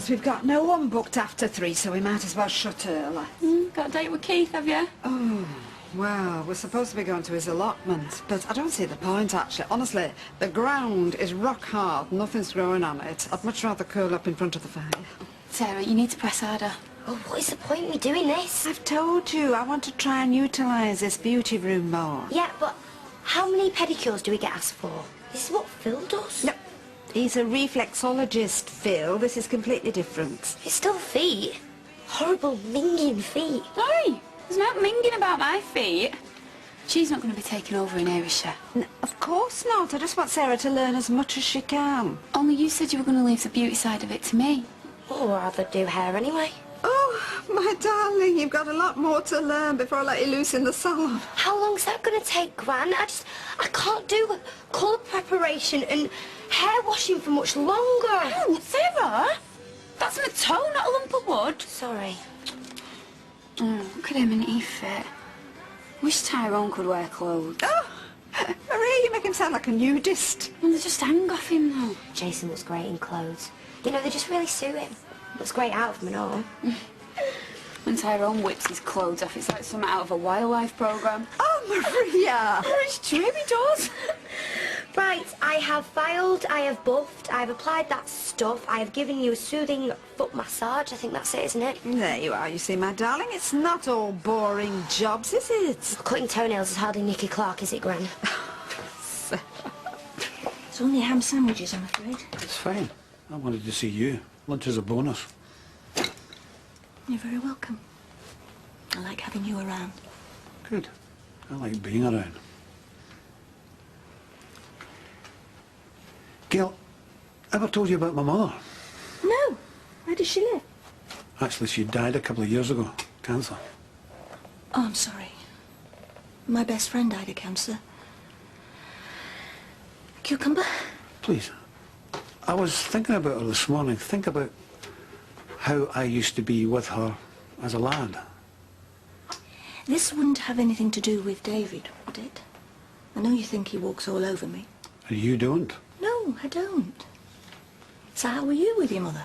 We've got no one booked after 3, so we might as well shut early. Got a date with Keith, have you? Oh, well, we're supposed to be going to his allotment, but I don't see the point, actually. Honestly, the ground is rock hard, nothing's growing on it. I'd much rather curl up in front of the fire. Sarah, you need to press harder. Oh, what is the point in me doing this? I've told you, I want to try and utilise this beauty room more. Yeah, but how many pedicures do we get asked for? This is what Phil does. No, he's a reflexologist, Phil. This is completely different. It's still feet. Horrible minging feet. Hey, there's no minging about my feet. She's not going to be taking over in here, is she? No, of course not. I just want Sarah to learn as much as she can. Only you said you were going to leave the beauty side of it to me. Or rather do hair anyway. Oh, my darling, you've got a lot more to learn before I let you loose in the salon. How long's that going to take, Gran? I can't do colour preparation and hair washing for much longer. Oh, Sarah, that's in a toe, not a lump of wood. Sorry. Oh, look at him in he fit. Wish Tyrone could wear clothes. Oh, Marie, you make him sound like a nudist. Well, they just hang off him now. Jason looks great in clothes. You know, they just really suit him. Looks great out of them and all. When Tyrone whips his clothes off, it's like something out of a wildlife programme. Oh, Maria! Oh, it's true, he does. Right, I have filed, I have buffed, I have applied that stuff, I have given you a soothing foot massage. I think that's it, isn't it? There you are, you see, my darling. It's not all boring jobs, is it? Cutting toenails is hardly Nicky Clark, is it, Gran? It's only ham sandwiches, I'm afraid. It's fine. I wanted to see you. Lunch is a bonus. You're very welcome. I like having you around. Good. I like being around. Gail, ever told you about my mother? No. Where does she live? Actually, she died a couple of years ago. Cancer. Oh, I'm sorry. My best friend died of cancer. Cucumber? Please. I was thinking about her this morning. Think about how I used to be with her as a lad. This wouldn't have anything to do with David, would it? I know you think he walks all over me. And you don't. No, I don't. So how were you with your mother?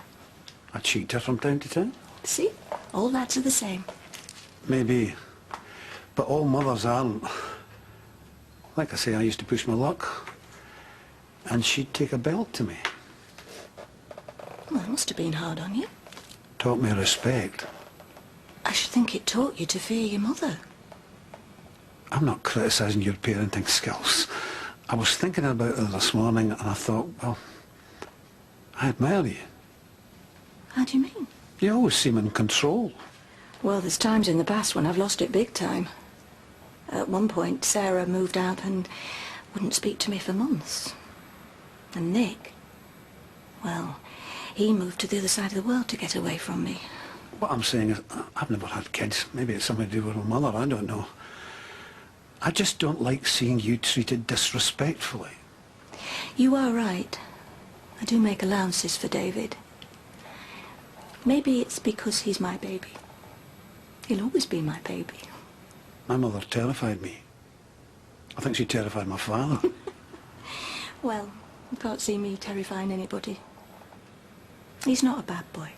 I cheat her from time to time. See? All lads are the same. Maybe. But all mothers aren't. Like I say, I used to push my luck. And she'd take a belt to me. Well, it must have been hard on you. Taught me respect. I should think it taught you to fear your mother. I'm not criticising your parenting skills. I was thinking about her this morning and I thought, well, I admire you. How do you mean? You always seem in control. Well, there's times in the past when I've lost it big time. At one point, Sarah moved out and wouldn't speak to me for months. And Nick, well, he moved to the other side of the world to get away from me. What I'm saying is, I've never had kids. Maybe it's something to do with my mother, I don't know. I just don't like seeing you treated disrespectfully. You are right. I do make allowances for David. Maybe it's because he's my baby. He'll always be my baby. My mother terrified me. I think she terrified my father. Well, you can't see me terrifying anybody. He's not a bad boy.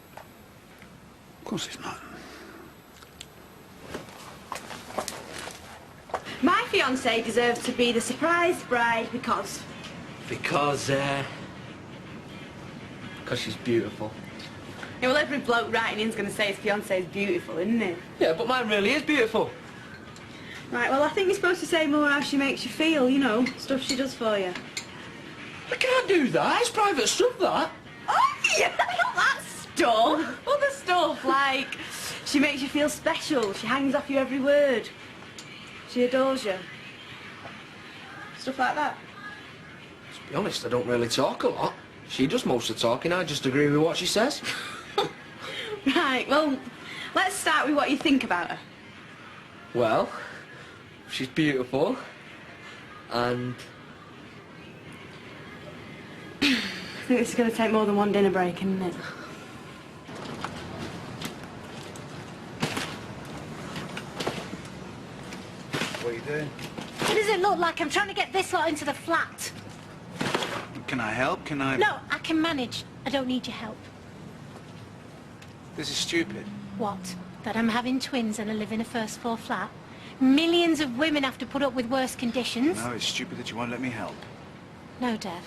Of course he's not. My fiancée deserves to be the surprise bride because... Because she's beautiful. Yeah, well, every bloke writing in's going to say his fiancée's beautiful, isn't he? Yeah, but mine really is beautiful. Right, well, I think you're supposed to say more how she makes you feel, you know, stuff she does for you. I can't do that. It's private stuff, that. Oh, yeah, that stuff. Other stuff, like she makes you feel special, she hangs off your every word, she adores you. Stuff like that. To be honest, I don't really talk a lot. She does most of the talking. I just agree with what she says. Right, well, let's start with what you think about her. Well, she's beautiful, and... I think this is going to take more than one dinner break, isn't it? What are you doing? What does it look like? I'm trying to get this lot into the flat. Can I help? Can I... No, I can manage. I don't need your help. This is stupid. What? That I'm having twins and I live in a first floor flat? Millions of women have to put up with worse conditions. No, it's stupid that you won't let me help. No, Dev.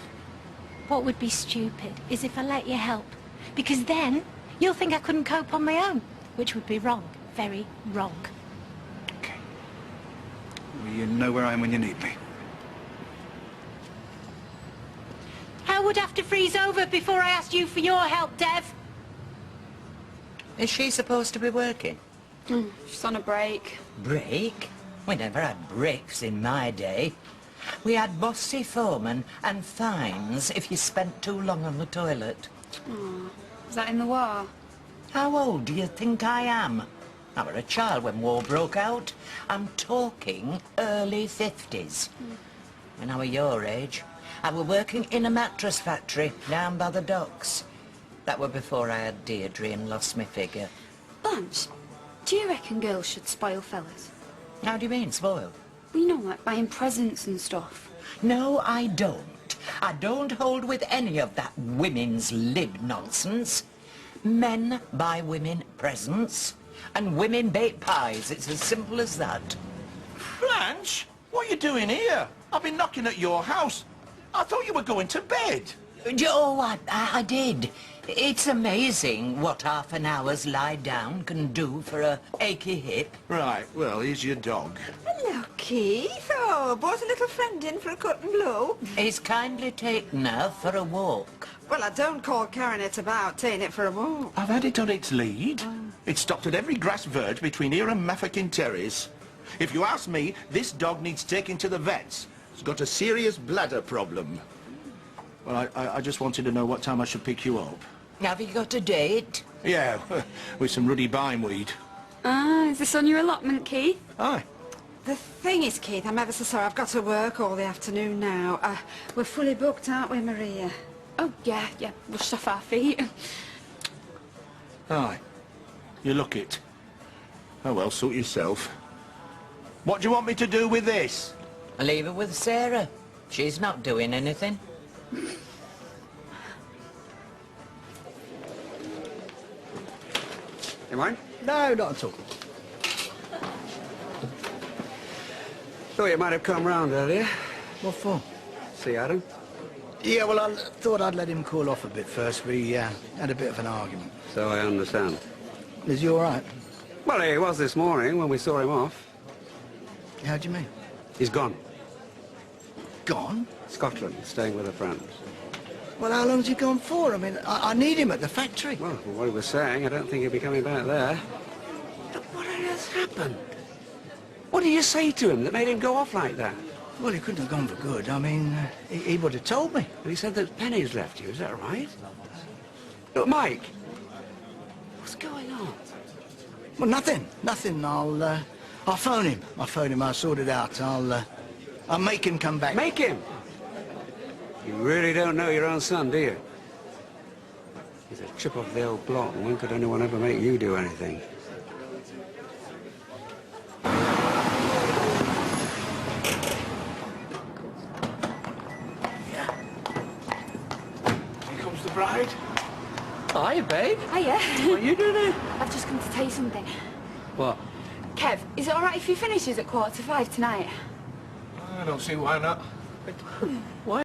What would be stupid is if I let you help. Because then you'll think I couldn't cope on my own, which would be wrong. Very wrong. Okay. Well, you know where I am when you need me. Hell would have to freeze over before I asked you for your help, Dev. Is she supposed to be working? She's on a break. Break? We never had breaks in my day. We had bossy foremen and fines if you spent too long on the toilet. Oh, was that in the war? How old do you think I am? I were a child when war broke out. I'm talking early 50s. When I were your age, I were working in a mattress factory down by the docks. That were before I had Deirdre and lost my figure. Blanche, do you reckon girls should spoil fellas? How do you mean, spoil? You know, like buying presents and stuff. No, I don't. I don't hold with any of that women's lib nonsense. Men buy women presents, and women bake pies. It's as simple as that. Blanche, what are you doing here? I've been knocking at your house. I thought you were going to bed. Oh, I did. It's amazing what half an hour's lie down can do for a achy hip. Right, well, here's your dog. Hello, Keith. Oh, brought a little friend in for a cut and blow. He's kindly taken her for a walk. Well, I don't call carrying it about, taking it for a walk. I've had it on its lead. It stopped at every grass verge between here and Mafeking Terrace. If you ask me, this dog needs taking to the vets. It's got a serious bladder problem. Well, I just wanted to know what time I should pick you up. Have you got a date? Yeah, with some ruddy bindweed. Ah, is this on your allotment, Keith? Aye. The thing is, Keith, I'm ever so sorry. I've got to work all the afternoon now. We're fully booked, aren't we, Maria? Oh, yeah, rushed off our feet. Aye. You look it. Oh, well, suit yourself. What do you want me to do with this? Leave it with Sarah. She's not doing anything. You mind? No, not at all. Thought you might have come round earlier. What for? See Adam? Yeah, well, I thought I'd let him cool off a bit first. We had a bit of an argument. So I understand. Is he all right? Well, he was this morning when we saw him off. How do you mean? He's gone. Gone? Scotland, staying with a friend. Well, how long's he gone for? I mean, I need him at the factory. Well, from what he was saying, I don't think he'll be coming back there. But what on earth happened? What did you say to him that made him go off like that? Well, he couldn't have gone for good. I mean, he would have told me. And he said that Penny's left you, is that right? Look, Mike, what's going on? Well, nothing. I'll phone him. I'll sort it out. I'll make him come back. Make him? You really don't know your own son, do you? He's a chip off the old block, and when could anyone ever make you do anything? Here comes the bride. Hi, babe. Hiya. What are you doing here? I've just come to tell you something. What? Kev, is it all right if he finishes at 4:45 tonight? I don't see why not. Why